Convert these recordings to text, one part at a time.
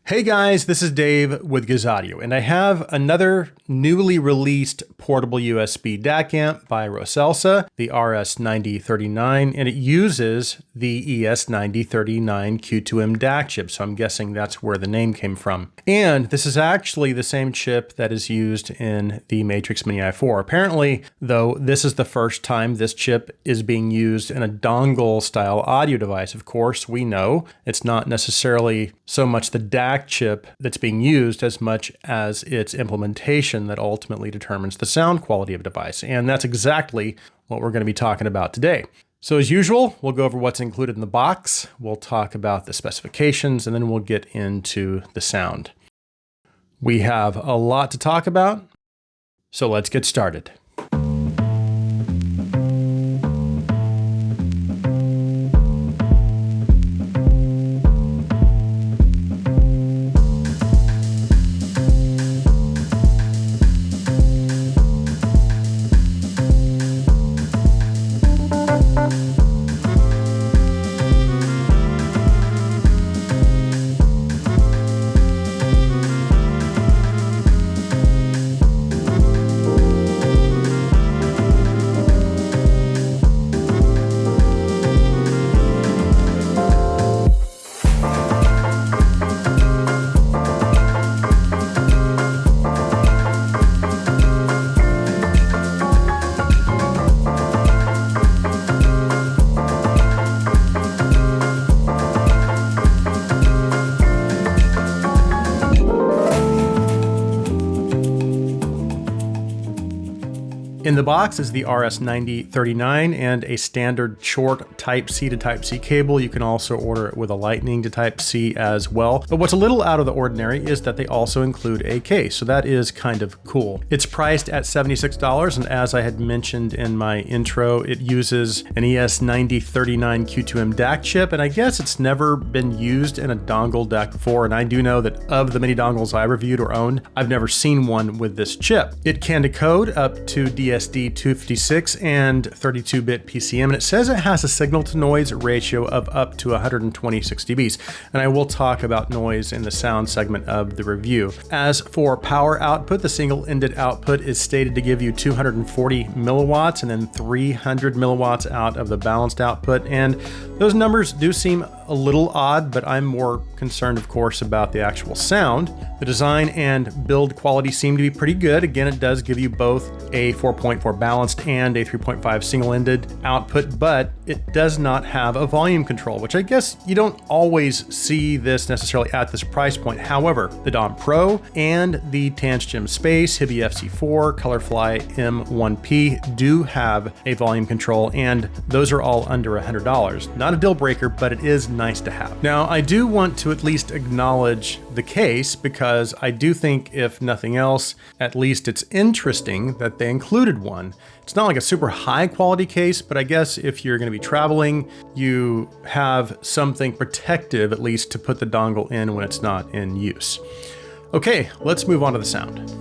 Hey guys, this is Dave with Gazaudio, and I have another newly released portable USB DAC amp by Roseselsa, the Rs9039, and it uses the ES9039 Q2M DAC chip, so I'm guessing that's where the name came from. And this is actually the same chip that is used in the Matrix Mini i4. Apparently, though, this is the first time this chip is being used in a dongle-style audio device. Of course, we know it's not necessarily so much the DAC chip that's being used as much as its implementation that ultimately determines the sound quality of a device. And that's exactly what we're going to be talking about today. So as usual, we'll go over what's included in the box, we'll talk about the specifications, and then we'll get into the sound. We have a lot to talk about, so let's get started. In the box is the Rs9039 and a standard short Type-C to Type-C cable. You can also order it with a Lightning to Type-C as well. But what's a little out of the ordinary is that they also include a case, so that is kind of cool. It's priced at $76, and as I had mentioned in my intro, it uses an ES9039 Q2M DAC chip, and I guess it's never been used in a dongle DAC before, and I do know that of the many dongles I reviewed or owned, I've never seen one with this chip. It can decode up to DSD-256 and 32-bit PCM, and it says it has a signal-to-noise ratio of up to 126 dBs, and I will talk about noise in the sound segment of the review. As for power output, the single-ended output is stated to give you 240 milliwatts and then 300 milliwatts out of the balanced output, and those numbers do seem a little odd, but I'm more concerned, of course, about the actual sound. The design and build quality seem to be pretty good. Again, it does give you both a 4.4 balanced and a 3.5 single-ended output, but it does not have a volume control, which I guess you don't always see this necessarily at this price point. However, the DAW Pro and the Tangent Space Hibi FC4 Colorfly M1P do have a volume control, and those are all under $100. Not a deal breaker, but it is nice to have. Now, I do want to at least acknowledge the case because I do think, if nothing else, at least it's interesting that they included one. It's not like a super high quality case, but I guess if you're going to be traveling, you have something protective at least to put the dongle in when it's not in use. Okay, let's move on to the sound.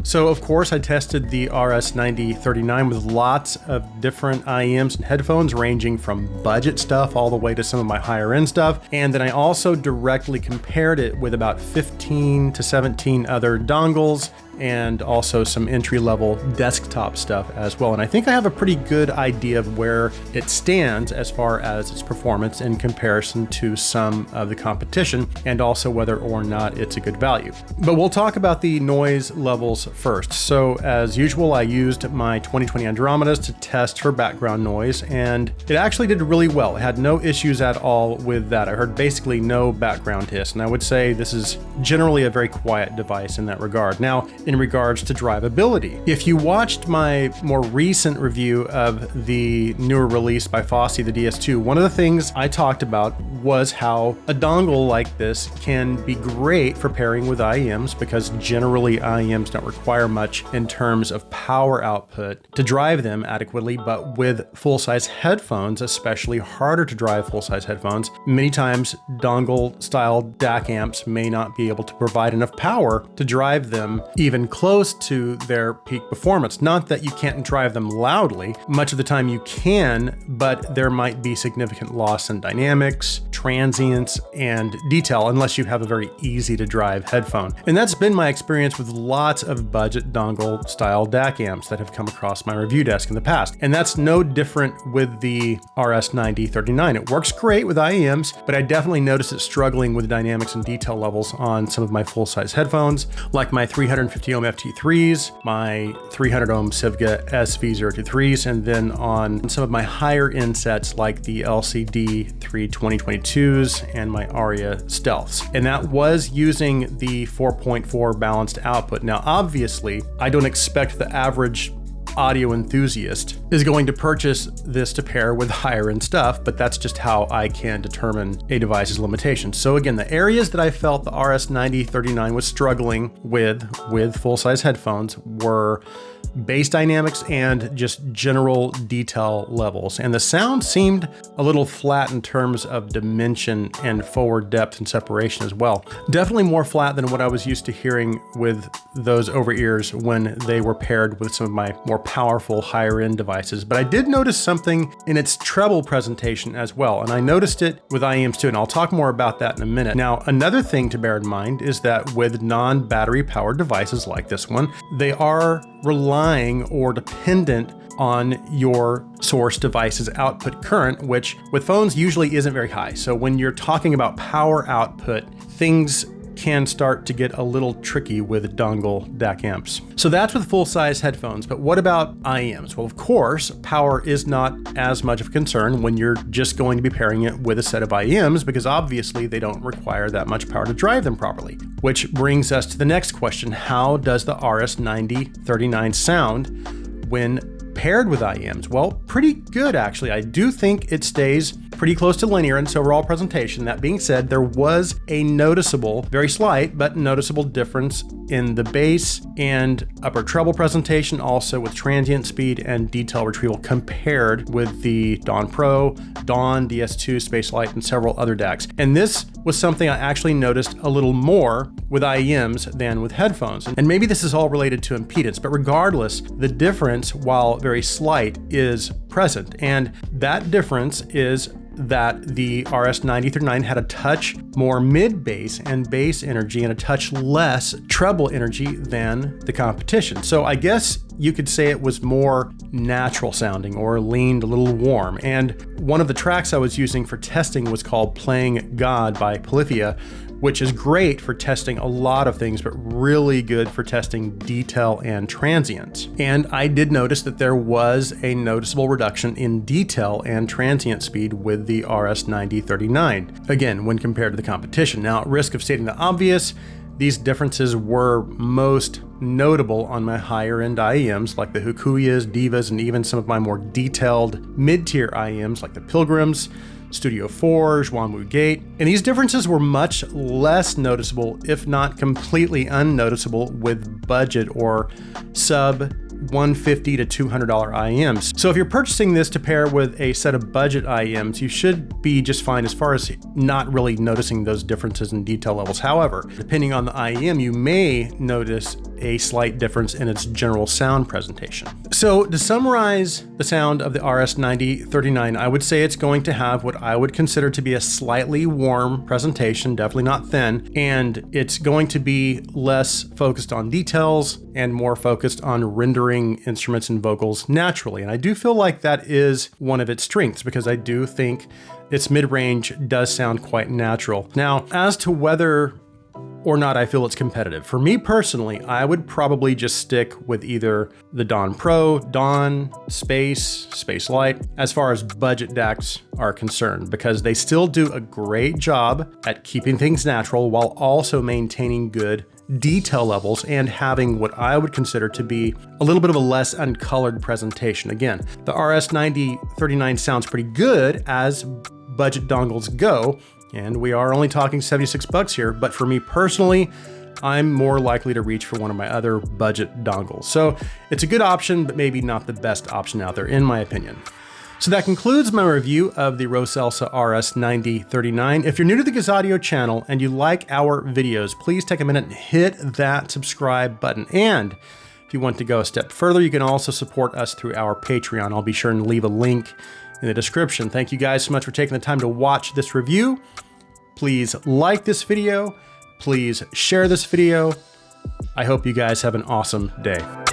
So of course I tested the Rs9039 with lots of different IEMs and headphones ranging from budget stuff all the way to some of my higher end stuff. And then I also directly compared it with about 15 to 17 other dongles and also some entry-level desktop stuff as well. And I think I have a pretty good idea of where it stands as far as its performance in comparison to some of the competition, and also whether or not it's a good value. But we'll talk about the noise levels first. So as usual, I used my 2020 Andromedas to test for background noise, and it actually did really well. It had no issues at all with that. I heard basically no background hiss, and I would say this is generally a very quiet device in that regard. Now, in regards to drivability. If you watched my more recent review of the newer release by Fosse, the DS2, one of the things I talked about was how a dongle like this can be great for pairing with IEMs, because generally IEMs don't require much in terms of power output to drive them adequately, but with full-size headphones, especially harder to drive full-size headphones, many times dongle-style DAC amps may not be able to provide enough power to drive them even close to their peak performance. Not that you can't drive them loudly, much of the time you can, but there might be significant loss in dynamics, transients, and detail unless you have a very easy to drive headphone. And that's been my experience with lots of budget dongle style DAC amps that have come across my review desk in the past. And that's no different with the RS9039. It works great with IEMs, but I definitely noticed it struggling with dynamics and detail levels on some of my full-size headphones, like my 350 ohm FT3s, my 300 ohm Sivga SV023s, and then on some of my higher end sets like the LCD3 2022s and my Aria Stealths. And that was using the 4.4 balanced output. Now, obviously, I don't expect the average audio enthusiast is going to purchase this to pair with higher end stuff, but that's just how I can determine a device's limitations. So again, the areas that I felt the RS9039 was struggling with full-size headphones were bass dynamics and just general detail levels. And the sound seemed a little flat in terms of dimension and forward depth and separation as well. Definitely more flat than what I was used to hearing with those over-ears when they were paired with some of my more powerful higher end devices. But I did notice something in its treble presentation as well. And I noticed it with IEMs too, and I'll talk more about that in a minute. Now, another thing to bear in mind is that with non-battery powered devices like this one, they are relying or dependent on your source device's output current, which with phones usually isn't very high. So when you're talking about power output, things can start to get a little tricky with dongle DAC amps. So that's with full-size headphones, but what about IEMs? Well, of course, power is not as much of a concern when you're just going to be pairing it with a set of IEMs, because obviously they don't require that much power to drive them properly. Which brings us to the next question: how does the RS9039 sound when paired with IEMs? Well, pretty good actually. I do think it stays pretty close to linear in its overall presentation. That being said, there was a noticeable, very slight, but noticeable difference in the bass and upper treble presentation, also with transient speed and detail retrieval compared with the Dawn Pro, Dawn, DS2, Spacelight, and several other DACs. And this was something I actually noticed a little more with IEMs than with headphones. And maybe this is all related to impedance, but regardless, the difference, while very slight, is present. And that difference is that the RS9039 had a touch more mid-bass and bass energy and a touch less treble energy than the competition. So I guess you could say it was more natural sounding or leaned a little warm. And one of the tracks I was using for testing was called Playing God by Polyphia, which is great for testing a lot of things, but really good for testing detail and transients. And I did notice that there was a noticeable reduction in detail and transient speed with the RS9039, again, when compared to the competition. Now, at risk of stating the obvious, these differences were most notable on my higher end IEMs like the Hukuyas, Divas, and even some of my more detailed mid-tier IEMs like the Pilgrims, Studio 4, Zhuangwu Gate, and these differences were much less noticeable, if not completely unnoticeable, with budget or sub $150 to $200 IEMs. So if you're purchasing this to pair with a set of budget IEMs, you should be just fine as far as not really noticing those differences in detail levels. However, depending on the IEM, you may notice a slight difference in its general sound presentation. So to summarize the sound of the RS9039, I would say it's going to have what I would consider to be a slightly warm presentation, definitely not thin, and it's going to be less focused on details and more focused on rendering instruments and vocals naturally. And I do feel like that is one of its strengths, because I do think its mid-range does sound quite natural. Now, as to whether or not I feel it's competitive, for me personally, I would probably just stick with either the Dawn Pro, Dawn, Spacelight, as far as budget DACs are concerned, because they still do a great job at keeping things natural while also maintaining good detail levels and having what I would consider to be a little bit of a less uncolored presentation. Again, the RS9039 sounds pretty good as budget dongles go, and we are only talking 76 bucks here, but for me personally, I'm more likely to reach for one of my other budget dongles. So it's a good option, but maybe not the best option out there in my opinion. So that concludes my review of the Roseselsa Rs9039. If you're new to the Gazaudio channel and you like our videos, please take a minute and hit that subscribe button. And if you want to go a step further, you can also support us through our Patreon. I'll be sure and leave a link in the description. Thank you guys so much for taking the time to watch this review. Please like this video. Please share this video. I hope you guys have an awesome day.